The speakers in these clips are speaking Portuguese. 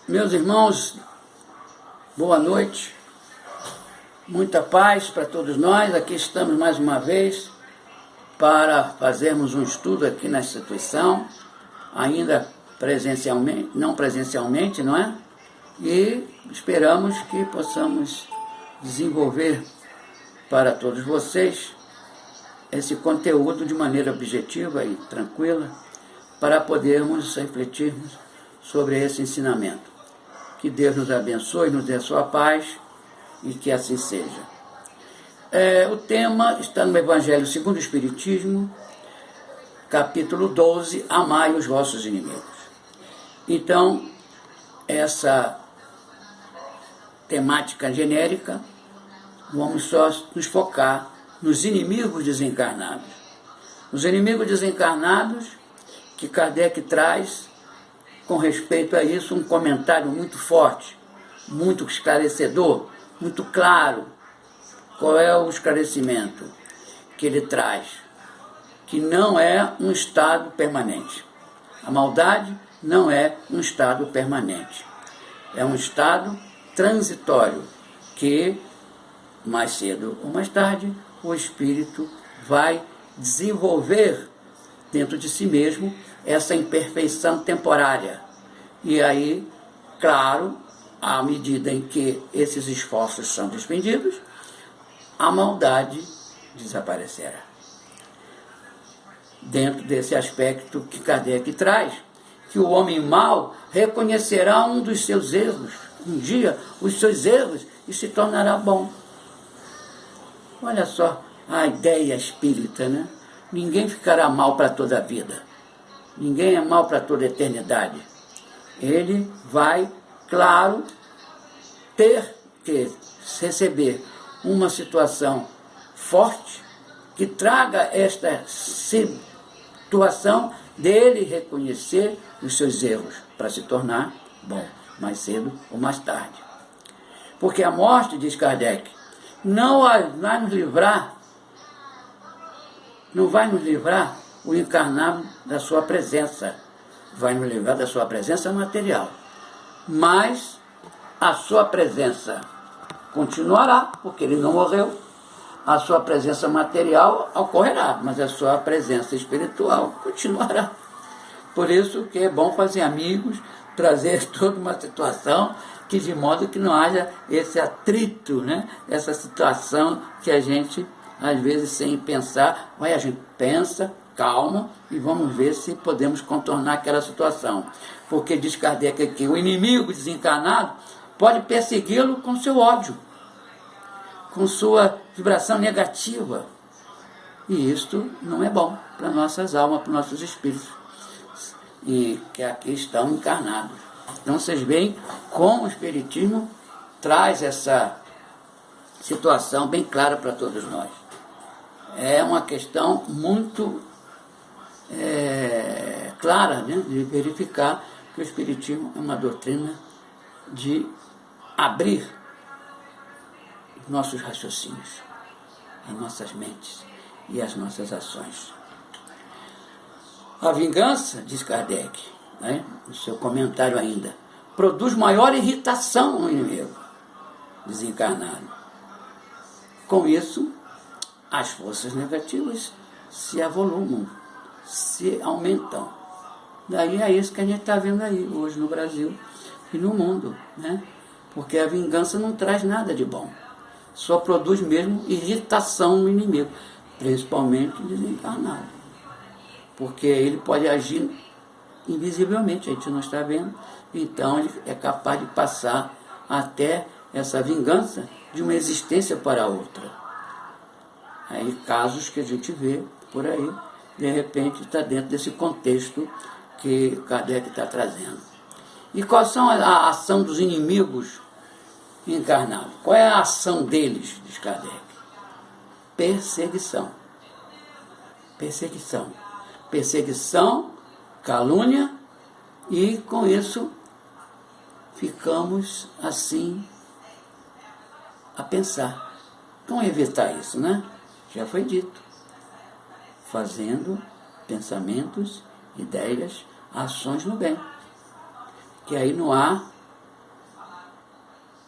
Meus irmãos, boa noite, muita paz para todos nós. Aqui estamos mais uma vez para fazermos um estudo aqui na instituição, ainda presencialmente, não presencialmente, não é? E esperamos que possamos desenvolver para todos vocês esse conteúdo de maneira objetiva e tranquila, para podermos refletirmos sobre esse ensinamento. Que Deus nos abençoe, nos dê a sua paz e que assim seja. O tema está no Evangelho segundo o Espiritismo, capítulo 12, Amai os vossos inimigos. Então, essa temática genérica, vamos só nos focar nos inimigos desencarnados. Os inimigos desencarnados que Kardec traz com respeito a isso um comentário muito forte, muito esclarecedor, muito claro. Qual é o esclarecimento que ele traz? Que não é um estado permanente. A maldade não é um estado permanente. É um estado transitório que, mais cedo ou mais tarde, o espírito vai desenvolver dentro de si mesmo essa imperfeição temporária. E aí, claro, à medida em que esses esforços são despendidos, a maldade desaparecerá. Dentro desse aspecto que Kardec traz, que o homem mau reconhecerá um dos seus erros, um dia os seus erros, e se tornará bom. Olha só a ideia espírita, né? Ninguém ficará mal para toda a vida. Ninguém é mal para toda a eternidade. Ele vai, claro, ter que receber uma situação forte que traga esta situação dele reconhecer os seus erros para se tornar bom, mais cedo ou mais tarde. Porque a morte, diz Kardec, não vai nos livrar o encarnado da sua presença, vai nos livrar da sua presença material, mas a sua presença continuará, porque ele não morreu. A sua presença material ocorrerá, mas a sua presença espiritual continuará. Por isso que é bom fazer amigos, trazer toda uma situação que de modo que não haja esse atrito, né? Essa situação que a gente, às vezes, sem pensar, a gente pensa, calma, e vamos ver se podemos contornar aquela situação. Porque diz Kardec aqui, o inimigo desencarnado pode persegui-lo com seu ódio, com sua vibração negativa. E isto não é bom para nossas almas, para nossos espíritos, e que aqui estão encarnados. Então vocês veem como o Espiritismo traz essa situação bem clara para todos nós. É uma questão muito clara, né, de verificar que o Espiritismo é uma doutrina de abrir nossos raciocínios, as nossas mentes e as nossas ações. A vingança, diz Kardec, né, no seu comentário ainda, produz maior irritação no inimigo desencarnado. Com isso, as forças negativas se avolumam, se aumentam. Daí é isso que a gente está vendo aí hoje no Brasil e no mundo, né? Porque a vingança não traz nada de bom, só produz mesmo irritação no inimigo, principalmente desencarnado, porque ele pode agir invisivelmente, a gente não está vendo, então ele é capaz de passar até essa vingança de uma existência para outra. Aí casos que a gente vê por aí, de repente está dentro desse contexto que Kardec está trazendo. E qual são a ação dos inimigos encarnados? Qual é a ação deles, diz Kardec? Perseguição. Perseguição. Perseguição, calúnia, e com isso ficamos assim a pensar. Como evitar isso, né? Já foi dito. Fazendo pensamentos, ideias, ações no bem. Que aí não há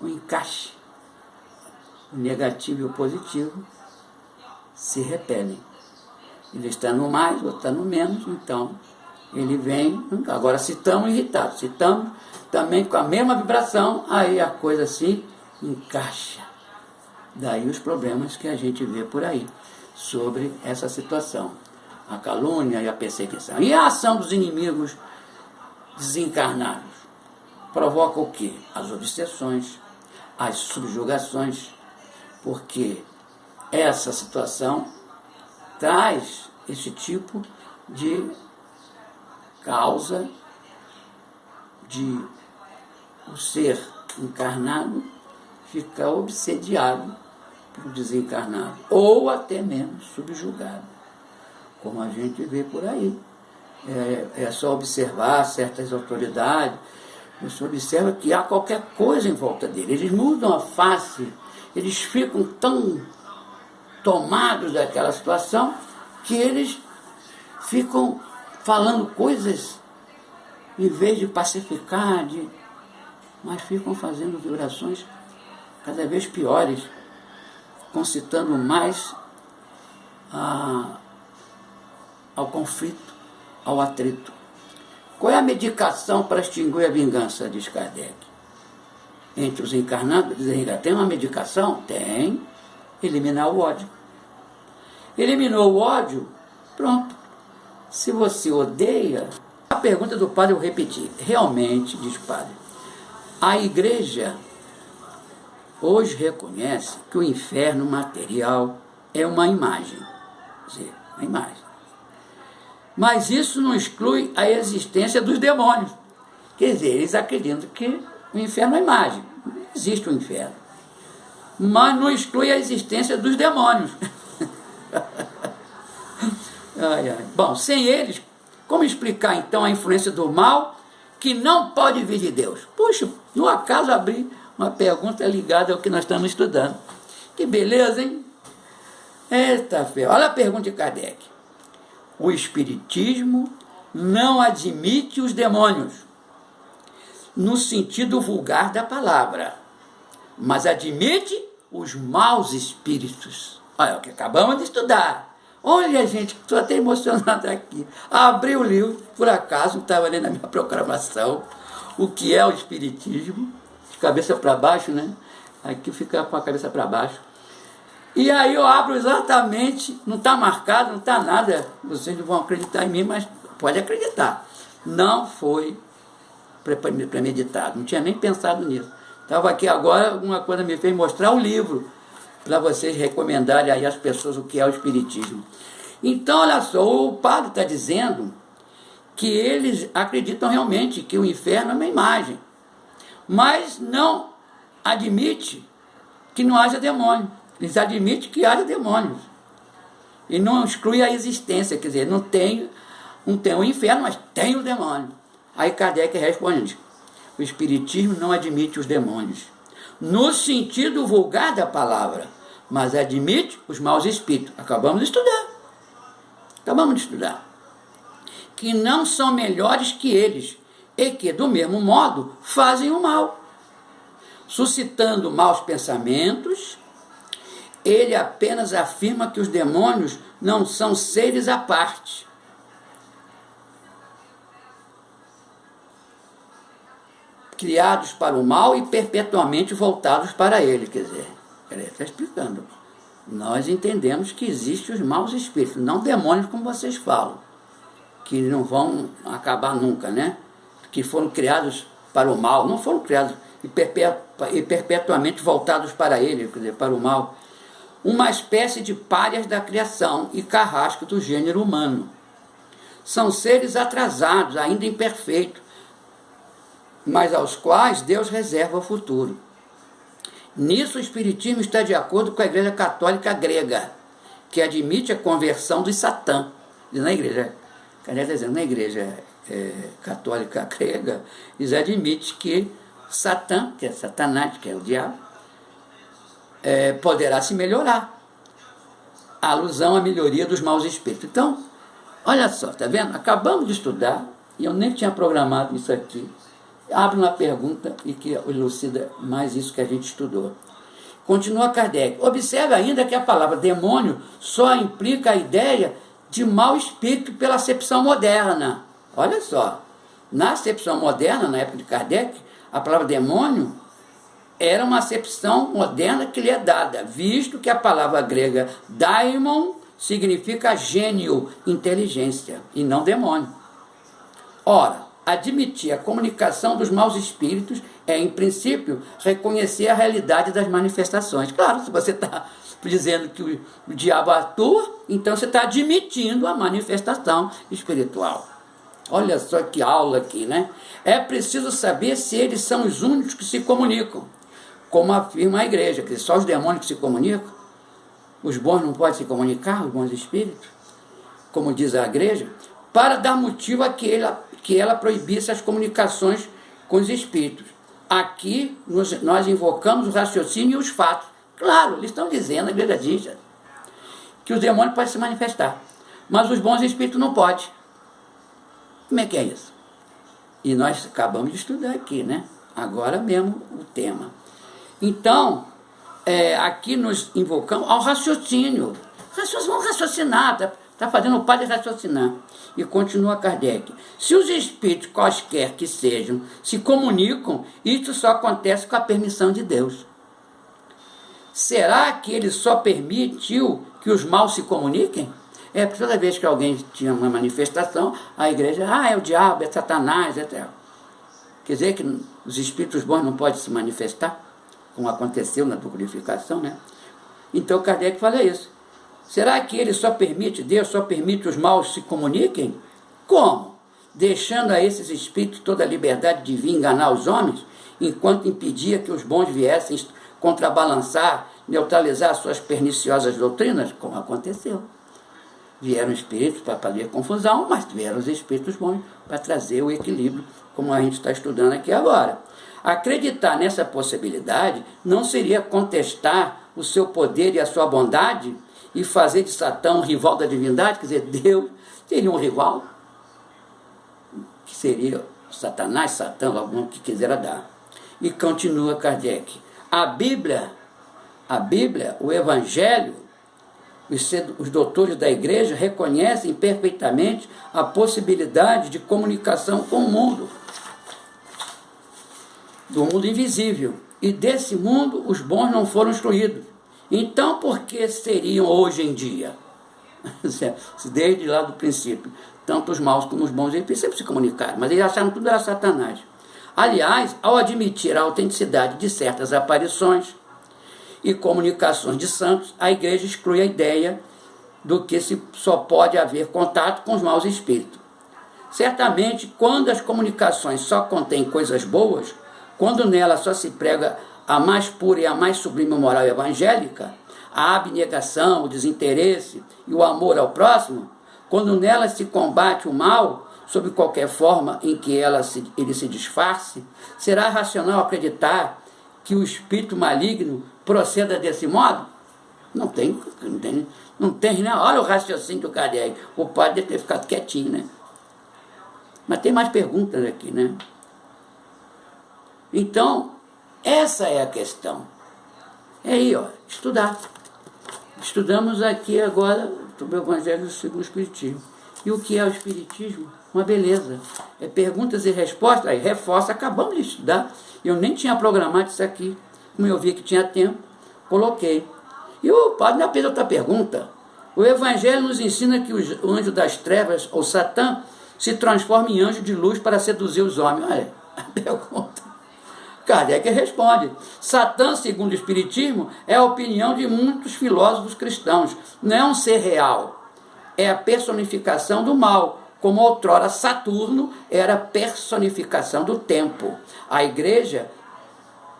o encaixe. O negativo e o positivo se repelem. Ele está no mais, o outro está no menos, então ele vem. Agora, se estamos irritados, se estamos também com a mesma vibração, aí a coisa se encaixa. Daí os problemas que a gente vê por aí sobre essa situação. A calúnia e a perseguição. E a ação dos inimigos desencarnados provoca o quê? As obsessões, as subjugações, porque essa situação traz esse tipo de causa de o ser encarnado ficar obsediado pelo desencarnado, ou até mesmo subjugado, como a gente vê por aí. É só observar certas autoridades, você observa que há qualquer coisa em volta dele, eles mudam a face, eles ficam tão tomados daquela situação que eles ficam falando coisas em vez de pacificar, mas ficam fazendo vibrações cada vez piores, concitando mais ao conflito, ao atrito. Qual é a medicação para extinguir a vingança, diz Kardec? Entre os encarnados e desencarnados. Tem uma medicação? Tem. Eliminar o ódio. Eliminou o ódio, pronto. Se você odeia... A pergunta do padre eu repeti. Realmente, diz o padre, a igreja hoje reconhece que o inferno material é uma imagem. Quer dizer, uma imagem. Mas isso não exclui a existência dos demônios. Quer dizer, eles acreditam que o inferno é imagem. Não existe o inferno. Mas não exclui a existência dos demônios. Bom, sem eles, como explicar então a influência do mal que não pode vir de Deus? Puxa, no acaso abri uma pergunta ligada ao que nós estamos estudando. Que beleza, hein? Eita fé. Olha a pergunta de Kardec. O Espiritismo não admite os demônios, no sentido vulgar da palavra, mas admite os maus espíritos. Olha, o que acabamos de estudar. Olha, gente, estou até emocionado aqui. Abri o livro, por acaso, estava ali na minha programação, o que é o Espiritismo, de cabeça para baixo, né? Aqui fica com a cabeça para baixo. E aí eu abro exatamente, não está marcado, não está nada, vocês não vão acreditar em mim, mas pode acreditar. Não foi premeditado, não tinha nem pensado nisso. Estava aqui agora, uma coisa me fez mostrar o livro, para vocês recomendarem aí às pessoas o que é o Espiritismo. Então, olha só, o padre está dizendo que eles acreditam realmente que o inferno é uma imagem, mas não admite que não haja demônio. Eles admitem que haja demônios. E não exclui a existência, quer dizer, não tem o inferno, mas tem o demônio. Aí Kardec responde, o Espiritismo não admite os demônios, no sentido vulgar da palavra, mas admite os maus espíritos. Acabamos de estudar. Que não são melhores que eles, e que, do mesmo modo, fazem o mal. Suscitando maus pensamentos, ele apenas afirma que os demônios não são seres à parte. Criados para o mal e perpetuamente voltados para ele. Quer dizer, ele está explicando. Nós entendemos que existem os maus espíritos, não demônios como vocês falam, que não vão acabar nunca, né? Que foram criados para o mal, não foram criados e perpetuamente voltados para ele, quer dizer, para o mal. Uma espécie de párias da criação e carrasco do gênero humano. São seres atrasados, ainda imperfeitos, mas aos quais Deus reserva o futuro. Nisso o Espiritismo está de acordo com a Igreja Católica Grega, que admite a conversão dos Satã. Na Igreja, na Igreja Católica Grega, eles admitem que Satã, que é Satanás, que é o diabo, poderá se melhorar. A alusão à melhoria dos maus espíritos. Então, olha só, tá vendo? Acabamos de estudar, e eu nem tinha programado isso aqui. Abre uma pergunta e que elucida mais isso que a gente estudou. Continua Kardec. Observe ainda que a palavra demônio só implica a ideia de mau espírito pela acepção moderna. Olha só, na acepção moderna, na época de Kardec, a palavra demônio era uma acepção moderna que lhe é dada, visto que a palavra grega daimon significa gênio, inteligência, e não demônio. Ora, admitir a comunicação dos maus espíritos é, em princípio, reconhecer a realidade das manifestações. Claro, se você está dizendo que o diabo atua, então você está admitindo a manifestação espiritual. Olha só que aula aqui, né? É preciso saber se eles são os únicos que se comunicam, como afirma a igreja, que só os demônios que se comunicam, os bons não podem se comunicar, os bons espíritos, como diz a igreja, para dar motivo a que ela proibisse as comunicações com os espíritos. Aqui nós invocamos o raciocínio e os fatos. Claro, eles estão dizendo, a igreja diz, que os demônios podem se manifestar, mas os bons espíritos não podem. Como é que é isso? E nós acabamos de estudar aqui, né? Agora mesmo o tema. Então, aqui nós invocamos ao raciocínio. Vamos raciocinar, está fazendo o padre raciocinar. E continua Kardec. Se os espíritos, quaisquer que sejam, se comunicam, isso só acontece com a permissão de Deus. Será que ele só permitiu que os maus se comuniquem? Porque toda vez que alguém tinha uma manifestação, a igreja, é o diabo, é Satanás, etc. Quer dizer que os espíritos bons não podem se manifestar, como aconteceu na purificação, né? Então Kardec fala isso. Será que ele só permite, Deus só permite os maus se comuniquem? Como? Deixando a esses espíritos toda a liberdade de vir enganar os homens, enquanto impedia que os bons viessem contrabalançar, neutralizar suas perniciosas doutrinas, como aconteceu. Vieram espíritos para fazer confusão, mas vieram os espíritos bons para trazer o equilíbrio, como a gente está estudando aqui agora. Acreditar nessa possibilidade não seria contestar o seu poder e a sua bondade e fazer de Satã um rival da divindade, quer dizer, Deus seria um rival, que seria Satanás, Satã, algum que quisera dar. E continua Kardec. A Bíblia, o Evangelho, os doutores da igreja reconhecem perfeitamente a possibilidade de comunicação com o mundo, do mundo invisível. E desse mundo os bons não foram instruídos. Então, por que seriam hoje em dia? Desde lá do princípio, tanto os maus como os bons, eles sempre se comunicaram, mas eles acharam que tudo era Satanás. Aliás, ao admitir a autenticidade de certas aparições e comunicações de santos, a igreja exclui a ideia do que só pode haver contato com os maus espíritos. Certamente, quando as comunicações só contêm coisas boas, quando nela só se prega a mais pura e a mais sublime moral evangélica, a abnegação, o desinteresse e o amor ao próximo, quando nela se combate o mal, sob qualquer forma em que ele se disfarce, será racional acreditar que o espírito maligno proceda desse modo? Não tem, né? Olha o raciocínio do Kardec. O padre deve ter ficado quietinho, né? Mas tem mais perguntas aqui, né? Então, essa é a questão. É aí, estudar. Estudamos aqui agora sobre o Evangelho segundo o Espiritismo. E o que é o Espiritismo? Uma beleza. É perguntas e respostas. Aí reforça, acabamos de estudar. Eu nem tinha programado isso aqui. Como eu vi que tinha tempo, coloquei. E o padre ainda fez outra pergunta. O Evangelho nos ensina que o anjo das trevas, ou Satã, se transforma em anjo de luz para seduzir os homens. Olha, a pergunta. Kardec responde. Satã, segundo o Espiritismo, é a opinião de muitos filósofos cristãos. Não é um ser real. É a personificação do mal, como outrora Saturno era a personificação do tempo. A igreja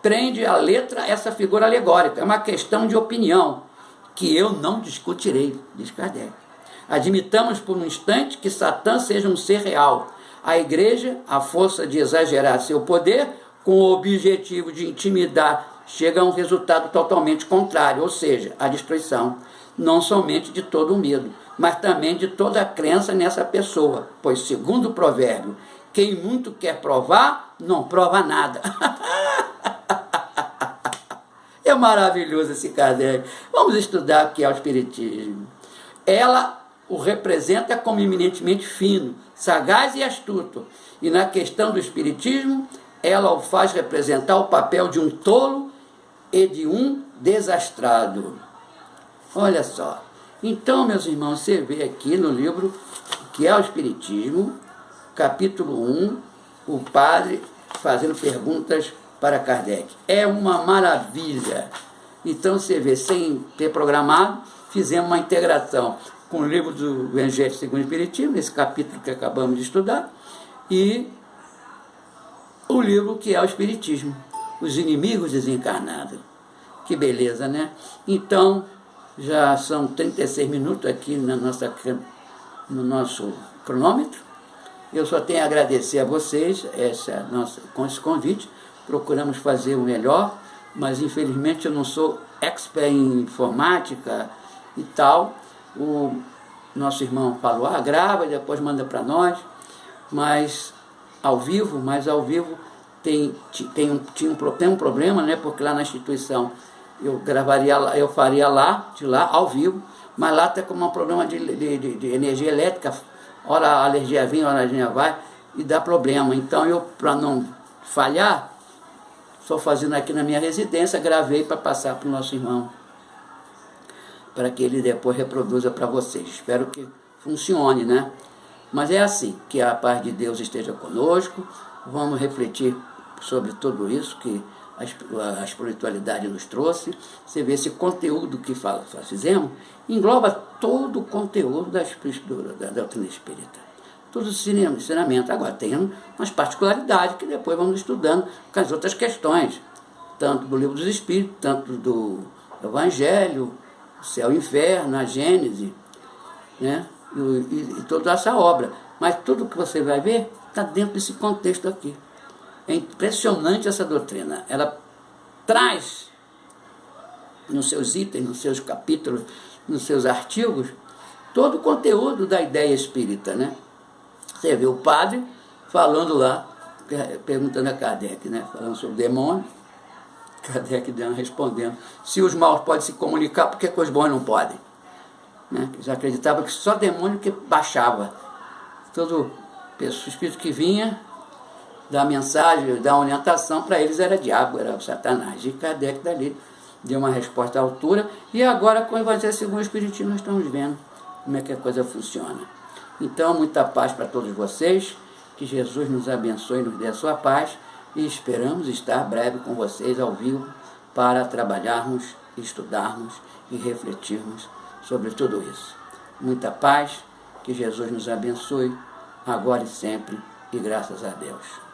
prende à letra essa figura alegórica. É uma questão de opinião, que eu não discutirei, diz Kardec. Admitamos por um instante que Satã seja um ser real. A igreja, à força de exagerar seu poder, com o objetivo de intimidar, chega a um resultado totalmente contrário, ou seja, a destruição, não somente de todo o medo, mas também de toda a crença nessa pessoa, pois, segundo o provérbio, quem muito quer provar, não prova nada. É maravilhoso esse Kardec. Vamos estudar o que é o Espiritismo. Ela o representa como eminentemente fino, sagaz e astuto. E na questão do Espiritismo, ela o faz representar o papel de um tolo e de um desastrado. Olha só. Então, meus irmãos, você vê aqui no livro que é o Espiritismo, capítulo 1, o padre fazendo perguntas para Kardec. É uma maravilha. Então, você vê, sem ter programado, fizemos uma integração com o livro do Evangelho segundo o Espiritismo, esse capítulo que acabamos de estudar, e o livro que é o Espiritismo, Os Inimigos Desencarnados. Que beleza, né? Então, já são 36 minutos aqui no nosso cronômetro. Eu só tenho a agradecer a vocês com esse convite. Procuramos fazer o melhor, mas infelizmente eu não sou expert em informática e tal. O nosso irmão falou, grava e depois manda para nós, mas ao vivo tem um problema, né? Porque lá na instituição eu faria de lá, ao vivo, mas lá está com um problema de energia elétrica, hora a alergia vem, hora a alergia vai, e dá problema. Então eu, para não falhar, estou fazendo aqui na minha residência, gravei para passar para o nosso irmão, para que ele depois reproduza para vocês. Espero que funcione, né? Mas é assim, que a paz de Deus esteja conosco, vamos refletir sobre tudo isso que a espiritualidade nos trouxe. Você vê esse conteúdo que fizemos, engloba todo o conteúdo da doutrina espírita. Todo o ensinamento. Agora tem umas particularidades que depois vamos estudando com as outras questões, tanto do Livro dos Espíritos, tanto do Evangelho, o Céu e o Inferno, a Gênese, né? E toda essa obra. Mas tudo que você vai ver está dentro desse contexto aqui. É impressionante essa doutrina. Ela traz nos seus itens, nos seus capítulos, nos seus artigos, todo o conteúdo da ideia espírita, né? Você vê o padre falando lá, perguntando a Kardec, né? Falando sobre o demônio. Kardec respondendo, se os maus podem se comunicar, por que os bons não podem? Né? Eles acreditavam que só demônio que baixava. Todo espírito que vinha dar mensagem, dar orientação, para eles era diabo, era Satanás. E Kardec dali deu uma resposta à altura, e agora com o Evangelho segundo o Espiritismo nós estamos vendo como é que a coisa funciona. Então, muita paz para todos vocês, que Jesus nos abençoe e nos dê a sua paz, e esperamos estar breve com vocês ao vivo para trabalharmos, estudarmos e refletirmos sobre tudo isso. Muita paz, que Jesus nos abençoe, agora e sempre, e graças a Deus.